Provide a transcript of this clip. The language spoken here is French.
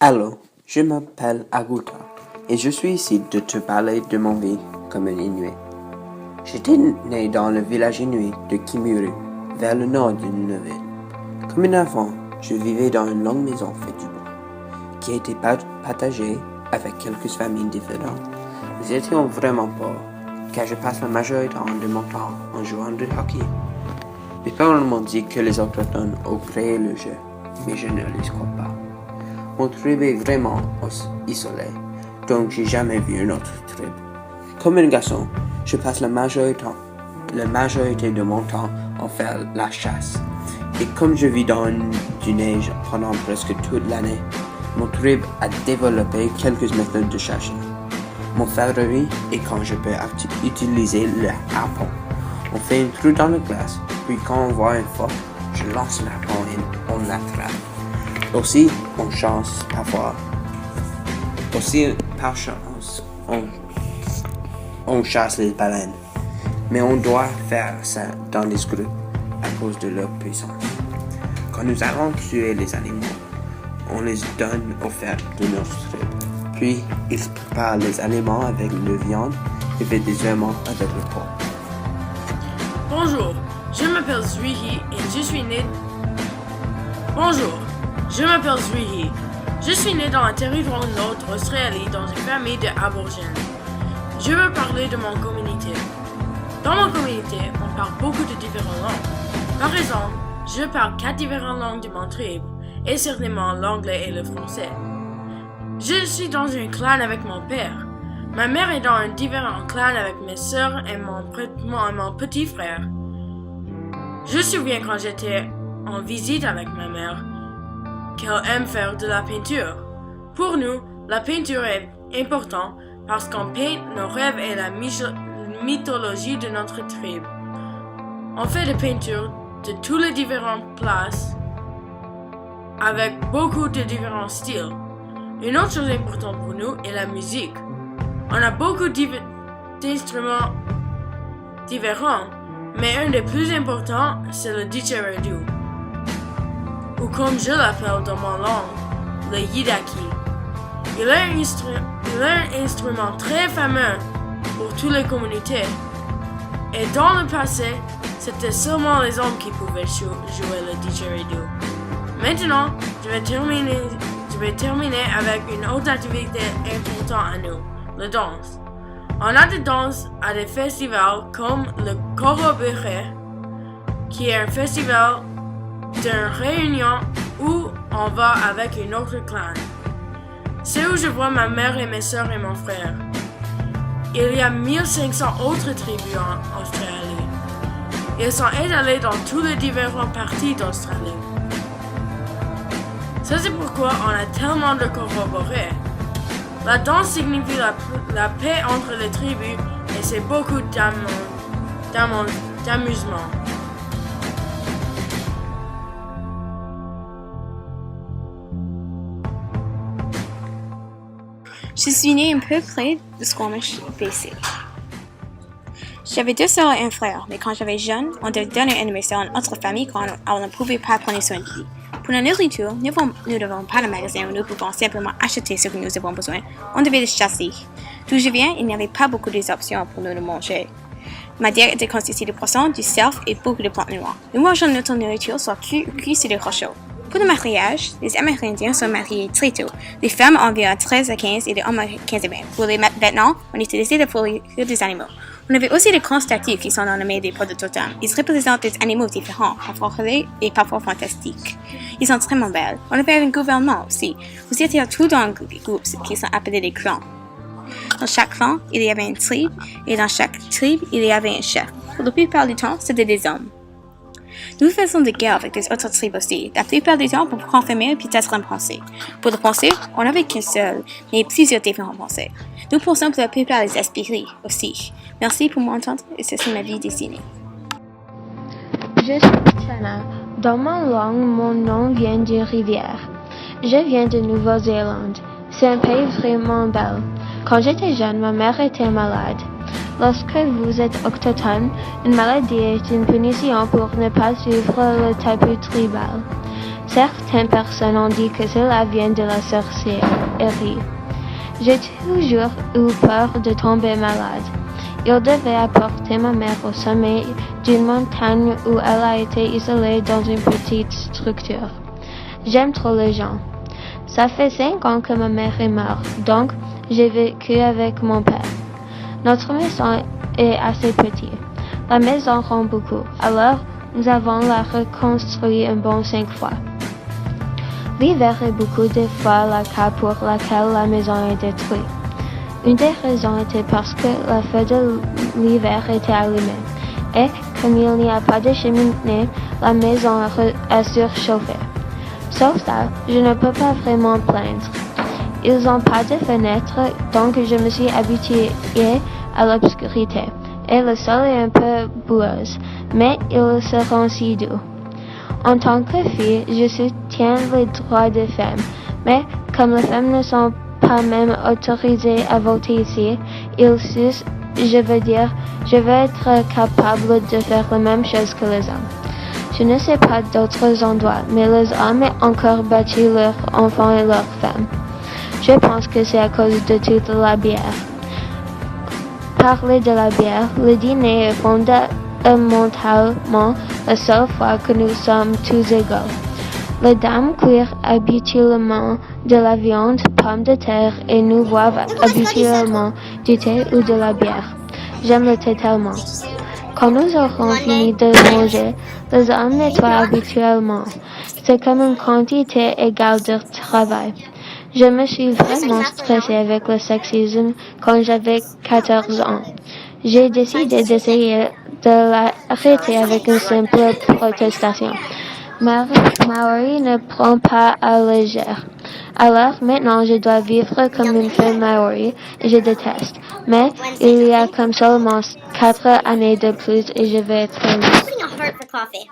Allô, je m'appelle Aguta et je suis ici de te parler de mon vie comme un Inuit. J'étais né dans le village Inuit de Kimuru, vers le nord du Nunavut. Comme un enfant, je vivais dans une longue maison faite du bois, qui a été partagée avec quelques familles différentes. Nous étions vraiment pauvres, car je passe la majorité de mon temps en jouant du hockey. Mes parents m'ont dit que les autochtones ont créé le jeu, mais je ne les crois pas. Mon tribe est vraiment isolé, donc j'ai jamais vu une autre tribe. Comme un garçon, je passe la majorité de mon temps à faire la chasse. Et comme je vis dans du neige pendant presque toute l'année, mon tribe a développé quelques méthodes de chasser. Mon favori est quand je peux utiliser le harpon. On fait un trou dans la glace, puis quand on voit une phoque, je lance l'harpon et on l'attrape. Aussi, par chance, on chasse les baleines. Mais on doit faire ça dans des groupes à cause de leur puissance. Quand nous allons tuer les animaux, on les donne aux fêtes de notre tribe. Puis, ils préparent les aliments avec la viande et fait des aimants avec le porc. Bonjour, je m'appelle Zwihi et je suis né... Je suis né dans le territoire nord d'Australie dans une famille d'aborigènes. Je veux parler de mon communauté. Dans ma communauté, on parle beaucoup de différentes langues. Par exemple, je parle 4 différentes langues de mon tribe, et certainement l'anglais et le français. Je suis dans un clan avec mon père. Ma mère est dans un différent clan avec mes sœurs et mon petit frère. Je me souviens quand j'étais en visite avec ma mère, qu'elle aime faire de la peinture. Pour nous, la peinture est importante parce qu'on peint nos rêves et la mythologie de notre tribe. On fait des peintures de toutes les différentes places avec beaucoup de différents styles. Une autre chose importante pour nous est la musique. On a beaucoup d'instruments différents, mais un des plus importants, c'est le didgeridoo, ou comme je l'appelle dans ma langue, le yidaki. Il est un instrument très fameux pour toutes les communautés. Et dans le passé, c'était seulement les hommes qui pouvaient jouer le didgeridoo. Maintenant, je vais terminer avec une autre activité importante à nous, la danse. On a des danses à des festivals comme le Korobere, qui est un festival d'une réunion où on va avec une autre clan. C'est où je vois ma mère et mes sœurs et mon frère. Il y a 1500 autres tribus en Australie. Ils sont étalés dans toutes les différentes parties d'Australie. Ça c'est pourquoi on a tellement de corroborés. La danse signifie la paix entre les tribus et c'est beaucoup d'amusement. Je suis née un peu près de Squamish, BC. J'avais 2 sœurs et un frère, mais quand j'étais jeune, on devait donner une maison à une autre famille quand on ne pouvait pas prendre soin de lui. Pour la nourriture, nous n'avons pas de magasin où nous pouvons simplement acheter ce que nous avons besoin. On devait le chasser. D'où je viens, il n'y avait pas beaucoup d'options pour nous de manger. Ma diète était constituée de poissons, du cerf et beaucoup de plantes noires. Nous mangeons notre nourriture soit cuite sur des rochers. Pour le mariage, les Amérindiens sont mariés très tôt. Les femmes environ 13 à 15 et les hommes à 15 à 20. Pour les vêtements, on utilisait la fourrure des animaux. On avait aussi des grands statues qui sont nommés des pots de totem. Ils représentent des animaux différents, parfois réels et parfois fantastiques. Ils sont très belles. On avait un gouvernement aussi. Vous étiez tous dans des groupes qui sont appelés des clans. Dans chaque clan, il y avait une tribe, et dans chaque tribe, il y avait un chef. Pour la plupart du temps, c'était des hommes. Nous faisons des guerres avec des autres tribus aussi, la plupart du temps pour confirmer peut-être un pensée. Pour le pensée, on n'avait qu'un seul, mais plusieurs différents pensées. Nous pensons pour la plupart des esprits aussi. Merci pour m'entendre et ceci ma vie dessinée. Je suis Tana. Dans ma langue, mon nom vient d'une rivière. Je viens de Nouvelle-Zélande. C'est un pays vraiment bel. Quand j'étais jeune, ma mère était malade. Lorsque vous êtes autochtone, une maladie est une punition pour ne pas suivre le tabou tribal. Certaines personnes ont dit que cela vient de la sorcellerie. J'ai toujours eu peur de tomber malade. Il devait apporter ma mère au sommet d'une montagne où elle a été isolée dans une petite structure. J'aime trop les gens. Ça fait 5 ans que ma mère est morte, donc j'ai vécu avec mon père. Notre maison est assez petite. La maison rend beaucoup, alors nous avons la reconstruit un bon 5 fois. L'hiver est beaucoup de fois le cas pour laquelle la maison est détruite. Une des raisons était parce que le feu de l'hiver était allumé, et comme il n'y a pas de cheminée, la maison est surchauffée. Sauf ça, je ne peux pas vraiment plaindre. Ils n'ont pas de fenêtres, donc je me suis habituée à l'obscurité, et le sol est un peu boueux, mais ils seront si doux. En tant que fille, je soutiens les droits des femmes, mais comme les femmes ne sont pas même autorisées à voter ici, je veux être capable de faire la même chose que les hommes. Je ne sais pas d'autres endroits, mais les hommes ont encore battu leurs enfants et leurs femmes. Je pense que c'est à cause de toute la bière. Parler de la bière, le dîner est fondamentalement la seule fois que nous sommes tous égaux. Les dames cuisent habituellement de la viande, pommes de terre et nous boivent habituellement du thé ou de la bière. J'aime le thé tellement. Quand nous aurons fini de manger, les hommes nettoient habituellement. C'est comme une quantité égale de travail. Je me suis vraiment stressée avec le sexisme quand j'avais 14 ans. J'ai décidé d'essayer de l'arrêter avec une simple protestation. Maori ne prend pas à légère. Alors maintenant je dois vivre comme une femme Maori et je déteste. Mais il y a comme seulement 4 années de plus et je vais être Having a heart for coffee.